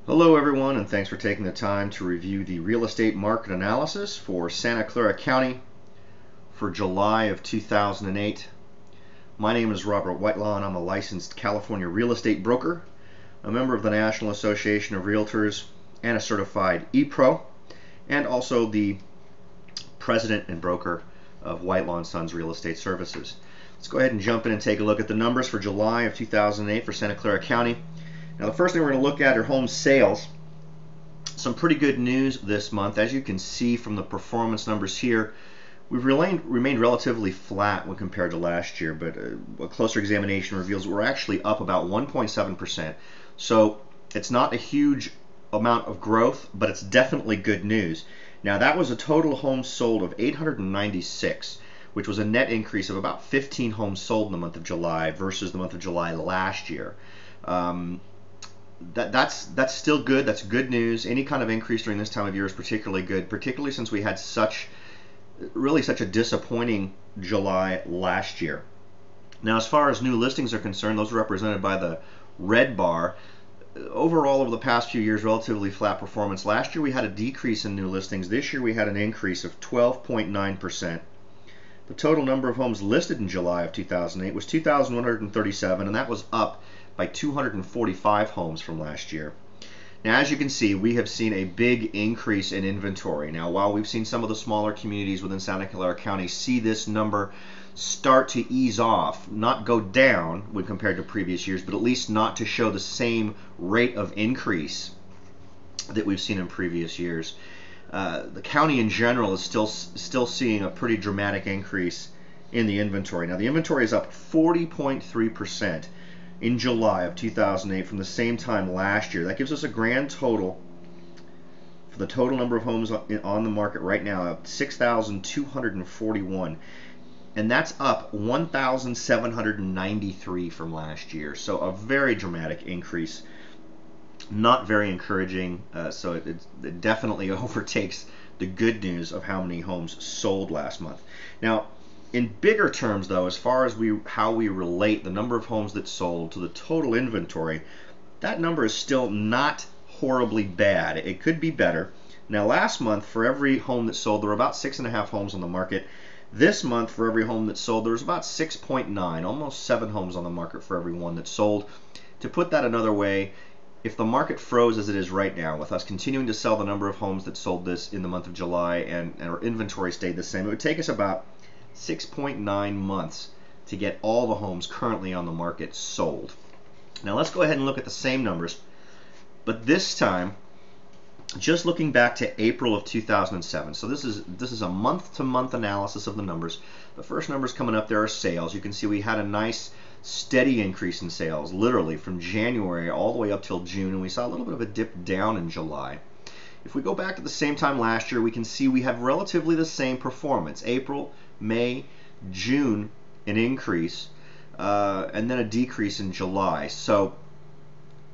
Hello everyone, and thanks for taking the time to review the real estate market analysis for Santa Clara County for July of 2008. My name is Robert Whitelaw and I'm a licensed California real estate broker, a member of the National Association of Realtors, and a certified ePro, and also the president and broker of Whitelaw & Sons Real Estate Services. Let's go ahead and jump in and take a look at the numbers for July of 2008 for Santa Clara County. Now the first thing we're going to look at are home sales. Some pretty good news this month. As you can see from the performance numbers here, we've remained relatively flat when compared to last year, but a closer examination reveals we're actually up about 1.7%. So it's not a huge amount of growth, but it's definitely good news. Now that was a total homes sold of 896, which was a net increase of about 15 homes sold in the month of July versus the month of July last year. That's still good. That's good news. Any kind of increase during this time of year is particularly good, particularly since we had such a disappointing July last year. Now, as far as new listings are concerned, those are represented by the red bar. Overall, over the past few years, relatively flat performance. Last year we had a decrease in new listings. This year we had an increase of 12.9%. The total number of homes listed in July of 2008 was 2,137, and that was up by 245 homes from last year. Now, as you can see, we have seen a big increase in inventory. Now, while we've seen some of the smaller communities within Santa Clara County see this number start to ease off, not go down when compared to previous years, but at least not to show the same rate of increase that we've seen in previous years. The county in general is still seeing a pretty dramatic increase in the inventory. Now, the inventory is up 40.3% in July of 2008 from the same time last year. That gives us a grand total for the total number of homes on the market right now of 6,241, and that's up 1,793 from last year. So a very dramatic increase. Not very encouraging, so it definitely overtakes the good news of how many homes sold last month. Now, in bigger terms, though, as far as how we relate the number of homes that sold to the total inventory, that number is still not horribly bad. It could be better. Now, last month, for every home that sold, there were about 6.5 homes on the market. This month, for every home that sold, there was about 6.9, almost 7 homes on the market for every one that sold. To put that another way, if the market froze as it is right now, with us continuing to sell the number of homes that sold this in the month of July and our inventory stayed the same, it would take us about 6.9 months to get all the homes currently on the market sold. Now let's go ahead and look at the same numbers, but this time just looking back to April of 2007. So this is a month-to-month analysis of the numbers. The first numbers coming up there are sales. You can see we had a nice steady increase in sales, literally from January all the way up till June, and we saw a little bit of a dip down in July. If we go back to the same time last year, we can see we have relatively the same performance. April, May, June, an increase, and then a decrease in July. So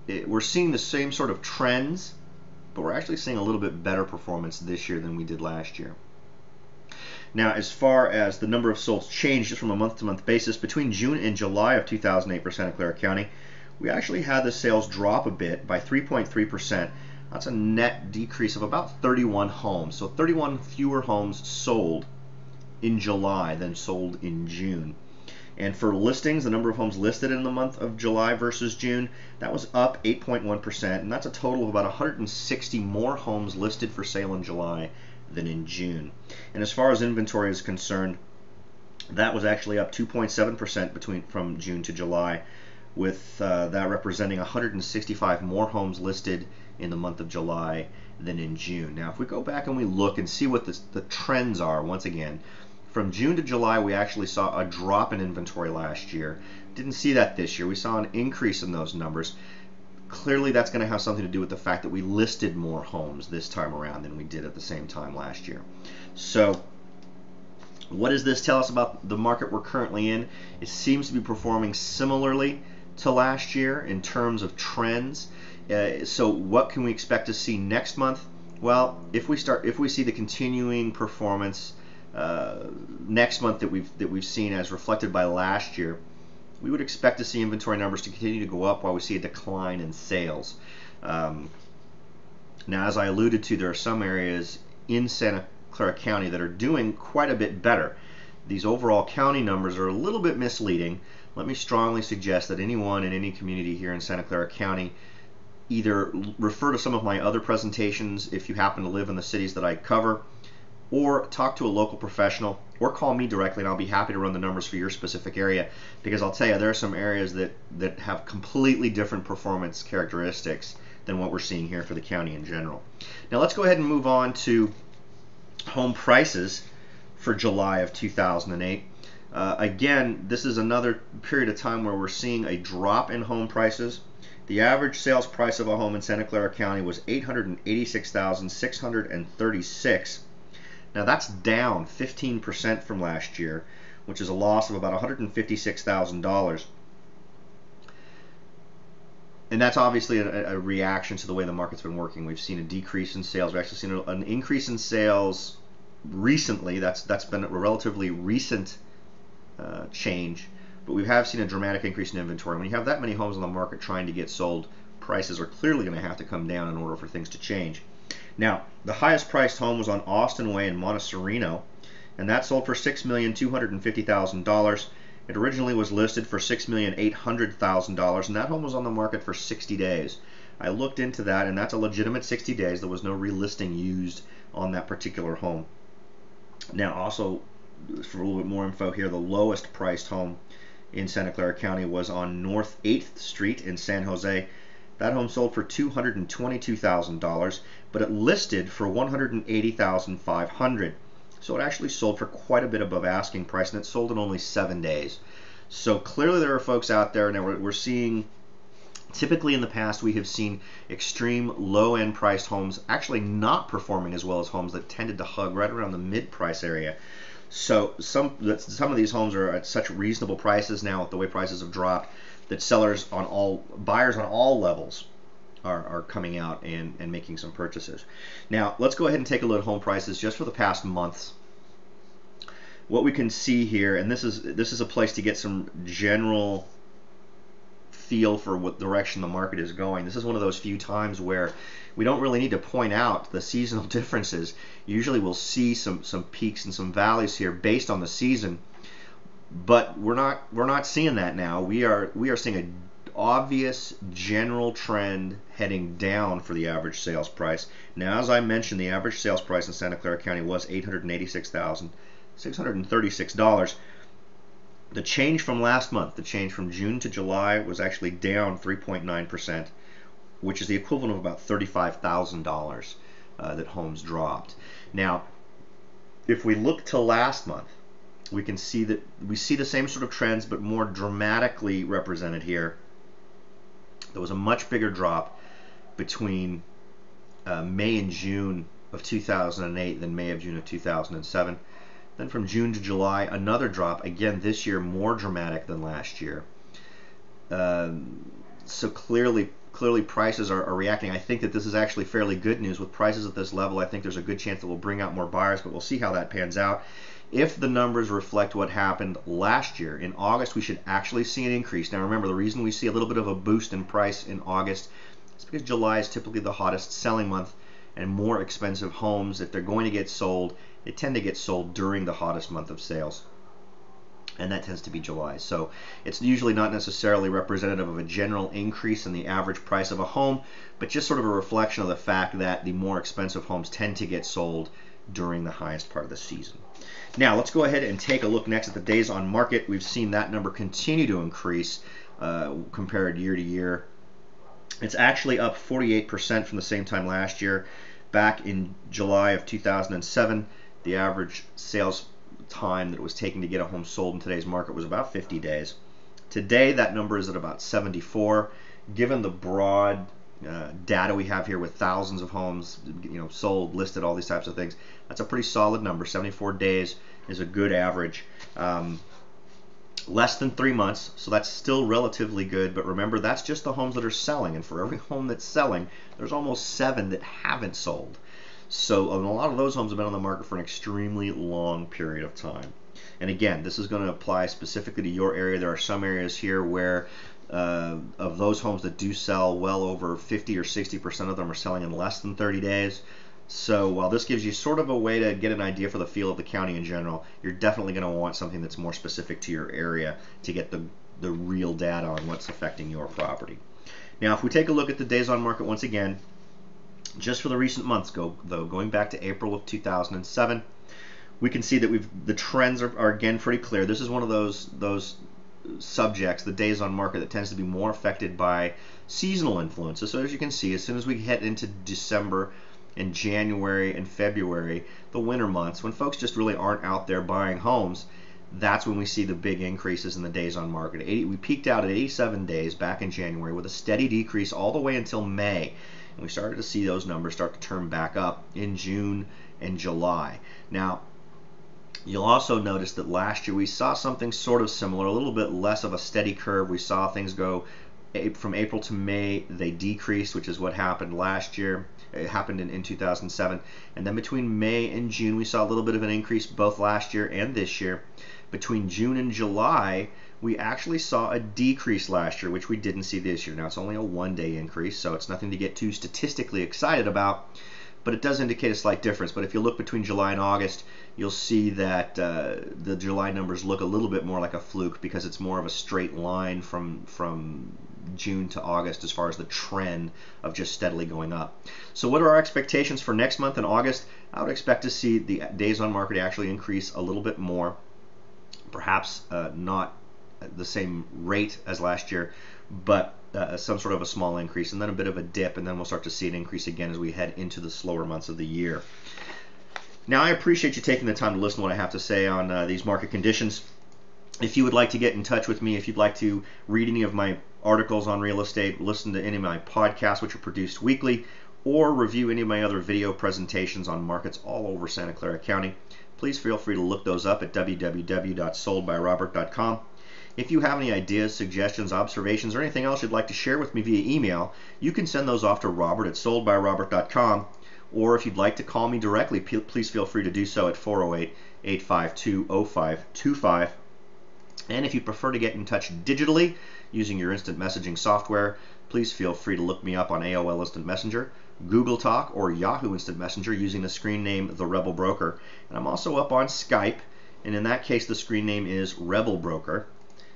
we're seeing the same sort of trends, but we're actually seeing a little bit better performance this year than we did last year. Now, as far as the number of solds changed just from a month-to-month basis, between June and July of 2008 for Santa Clara County, we actually had the sales drop a bit by 3.3%. That's a net decrease of about 31 homes. So 31 fewer homes sold in July than sold in June. And for listings, the number of homes listed in the month of July versus June, that was up 8.1%, and that's a total of about 160 more homes listed for sale in July than in June. And as far as inventory is concerned, that was actually up 2.7% from June to July, with that representing 165 more homes listed in the month of July than in June. Now, if we go back and we look and see what the trends are, once again, from June to July, we actually saw a drop in inventory last year. Didn't see that this year. We saw an increase in those numbers. Clearly, that's going to have something to do with the fact that we listed more homes this time around than we did at the same time last year. So, what does this tell us about the market we're currently in? It seems to be performing similarly to last year in terms of trends. So, what can we expect to see next month? Well, if we see the continuing performance next month that we've seen as reflected by last year, we would expect to see inventory numbers to continue to go up while we see a decline in sales. Now, as I alluded to, there are some areas in Santa Clara County that are doing quite a bit better. These overall county numbers are a little bit misleading. Let me strongly suggest that anyone in any community here in Santa Clara County either refer to some of my other presentations if you happen to live in the cities that I cover, or talk to a local professional, or call me directly and I'll be happy to run the numbers for your specific area, because I'll tell you there are some areas that have completely different performance characteristics than what we're seeing here for the county in general. Now let's go ahead and move on to home prices for July of 2008. Again, this is another period of time where we're seeing a drop in home prices. The average sales price of a home in Santa Clara County was $886,636. Now that's down 15% from last year, which is a loss of about $156,000. And that's obviously a reaction to the way the market's been working. We've seen a decrease in sales. We've actually seen an increase in sales recently. That's been a relatively recent change, but we have seen a dramatic increase in inventory. When you have that many homes on the market trying to get sold, prices are clearly going to have to come down in order for things to change. Now, the highest priced home was on Austin Way in Montecito, and that sold for $6,250,000. It originally was listed for $6,800,000, and that home was on the market for 60 days. I looked into that, and that's a legitimate 60 days. There was no relisting used on that particular home. Now, also, for a little bit more info here, the lowest priced home in Santa Clara County was on North 8th Street in San Jose. That home sold for $222,000, but it listed for $180,500. So it actually sold for quite a bit above asking price, and it sold in only 7 days. So clearly there are folks out there, and we're seeing, typically in the past, we have seen extreme low-end priced homes actually not performing as well as homes that tended to hug right around the mid-price area. So some of these homes are at such reasonable prices now, with the way prices have dropped, that buyers on all levels are coming out and making some purchases. Now let's go ahead and take a look at home prices just for the past months. What we can see here, and this is a place to get some general feel for what direction the market is going. This is one of those few times where we don't really need to point out the seasonal differences. Usually we'll see some peaks and some valleys here based on the season, but we're not seeing that now. We are seeing an obvious general trend heading down for the average sales price. Now, as I mentioned, the average sales price in Santa Clara County was $886,636. The change from last month, the change from June to July, was actually down 3.9%, which is the equivalent of about $35,000 that homes dropped. Now, if we look to last month, we can see that we see the same sort of trends, but more dramatically represented here. There was a much bigger drop between May and June of 2008 than May of June of 2007. Then from June to July, another drop, again this year more dramatic than last year. So clearly prices are reacting. I think that this is actually fairly good news. With prices at this level, I think there's a good chance that we'll bring out more buyers, but we'll see how that pans out. If the numbers reflect what happened last year, in August we should actually see an increase. Now remember, the reason we see a little bit of a boost in price in August is because July is typically the hottest selling month, and more expensive homes, if they're going to get sold, they tend to get sold during the hottest month of sales, and that tends to be July. So it's usually not necessarily representative of a general increase in the average price of a home, but just sort of a reflection of the fact that the more expensive homes tend to get sold during the highest part of the season. Now let's go ahead and take a look next at the days on market. We've seen that number continue to increase compared year to year. It's actually up 48% from the same time last year. Back in July of 2007, the average sales time that it was taking to get a home sold in today's market was about 50 days. Today that number is at about 74. Given the broad data we have here with thousands of homes, sold, listed, all these types of things, that's a pretty solid number. 74 days is a good average. Less than 3 months, so that's still relatively good, but remember, that's just the homes that are selling, and for every home that's selling, there's almost 7 that haven't sold. So a lot of those homes have been on the market for an extremely long period of time. And again, this is going to apply specifically to your area. There are some areas here where Of those homes that do sell, well over 50 or 60% of them are selling in less than 30 days. So while this gives you sort of a way to get an idea for the feel of the county in general, you're definitely going to want something that's more specific to your area to get the real data on what's affecting your property. Now, if we take a look at the days on market once again, just for the recent months, going back to April of 2007, we can see that the trends are again pretty clear. This is one of those subjects, the days on market, that tends to be more affected by seasonal influences. So as you can see, as soon as we head into December and January and February, the winter months, when folks just really aren't out there buying homes, that's when we see the big increases in the days on market. We peaked out at 87 days back in January with a steady decrease all the way until May. And we started to see those numbers start to turn back up in June and July. Now, you'll also notice that last year we saw something sort of similar, a little bit less of a steady curve. We saw things go from April to May, they decreased, which is what happened last year. It happened in 2007. And then between May and June, we saw a little bit of an increase both last year and this year. Between June and July, we actually saw a decrease last year, which we didn't see this year. Now, it's only a one-day increase, so it's nothing to get too statistically excited about, but it does indicate a slight difference. But if you look between July and August, you'll see that the July numbers look a little bit more like a fluke because it's more of a straight line from June to August as far as the trend of just steadily going up. So what are our expectations for next month in August? I would expect to see the days on market actually increase a little bit more, perhaps not at the same rate as last year, but some sort of a small increase, and then a bit of a dip, and then we'll start to see an increase again as we head into the slower months of the year. Now, I appreciate you taking the time to listen to what I have to say on these market conditions. If you would like to get in touch with me, if you'd like to read any of my articles on real estate, listen to any of my podcasts, which are produced weekly, or review any of my other video presentations on markets all over Santa Clara County, please feel free to look those up at www.soldbyrobert.com. If you have any ideas, suggestions, observations, or anything else you'd like to share with me via email, you can send those off to robert@soldbyrobert.com. Or if you'd like to call me directly, please feel free to do so at 408-852-0525. And if you prefer to get in touch digitally using your instant messaging software, please feel free to look me up on AOL Instant Messenger, Google Talk, or Yahoo Instant Messenger using the screen name The Rebel Broker. And I'm also up on Skype, and in that case the screen name is Rebel Broker.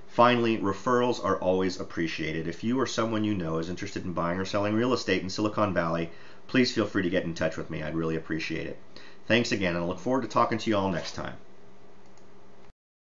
Finally, referrals are always appreciated. If you or someone you know is interested in buying or selling real estate in Silicon Valley, please feel free to get in touch with me. I'd really appreciate it. Thanks again, and I look forward to talking to you all next time.